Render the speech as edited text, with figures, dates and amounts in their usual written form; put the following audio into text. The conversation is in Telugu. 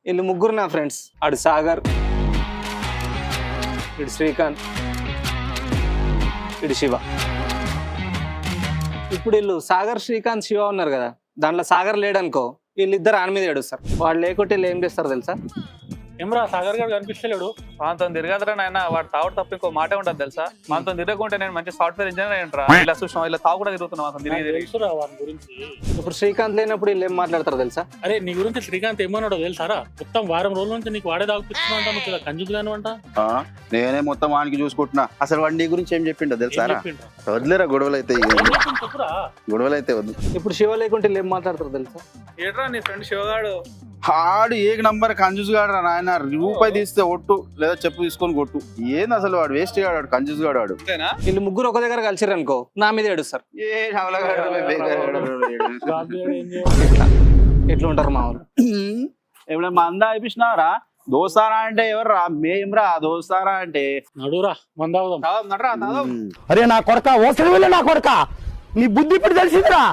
వీళ్ళు ముగ్గురు నా ఫ్రెండ్స్. ఆడు సాగర్, ఇడు శ్రీకాంత్, ఇడు శివ. ఇప్పుడు వీళ్ళు సాగర్, శ్రీకాంత్, శివ ఉన్నారు కదా, దాంట్లో సాగర్ లేడనుకో వీళ్ళిద్దరు ఆని మీద ఏడుస్తారు. వాళ్ళు లేకుంటే వీళ్ళు ఏం చేస్తారు తెలుసా? ఏమరా సాగర్ గారు కనిపిస్తలేడు. మనతో తిరగదురా నాయన, వాడు తాగుడు తప్ప ఇంకో మాట ఉంటుంది తెలుసా? మనతో తిరగకుంటే నేను మంచి సాఫ్ట్వేర్ ఇంజనీర్ ఏంట్రా? ఇలా చూసినా ఇలా తాగు కూడా తిరుగుతున్నా మనతో తిరిగి తిరిగి. తెలుసురా వాని గురించి. ఇప్పుడు శ్రీకాంత్ లేనప్పుడు వీళ్ళు ఏం మాట్లాడతారు తెలుసా? అరే నీ గురించి శ్రీకాంత్ ఏమన్నాడో తెలుసారా? మొత్తం వారం రోజుల నుంచి నీకు వాడే తాగుపిస్తున్నా కదా, కంజుకు కానివంట. నేనే మొత్తం వానికి చూసుకుంటున్నా. అసలు వాడి నీ గురించి ఏం చెప్పిండో తెలుసారా? చెప్పిండ్రా? వదిలేరా గొడవలు అయితే, చెప్పురా. గొడవలు అయితే వద్దు. ఇప్పుడు శివ లేకుంటే వీళ్ళు ఏం మాట్లాడతారు తెలుసా? ఏట్రా నీ ఫ్రెండ్ శివగాడు? ఆడు ఏక నంబర్ కంజూస్ గాడు రా నాయన. రూపాయి తీస్తే ఒట్టు, లేదా చెప్పు తీసుకొని కొట్టు. ఏంది అసలు వాడు వేస్ట్ గాడు, వాడు కంజూస్ గాడు వాడు. అంతేనా? వీళ్ళు ముగ్గురు ఒక దగ్గర కలిసిరు అనుకో నా మీద ఏడుస్తారు. ఏ నవలగాడు, బాబు ఏం ఎట్లా ఉంటారు మా వాళ్ళు. ఏమైనా మంద అయిపోయినారా? దోస్తారా అంటే ఎవరు రా? మేమ్రా దోస్తారా అంటే. నడురా మందావుదాం. తాగుదాం, నడరా తాగుదాం. అరే నా కొడక ఓసరి వెళ్ళి నా కొడక నీ బుద్ధి ఇప్పుడు తెలిసిందిరా.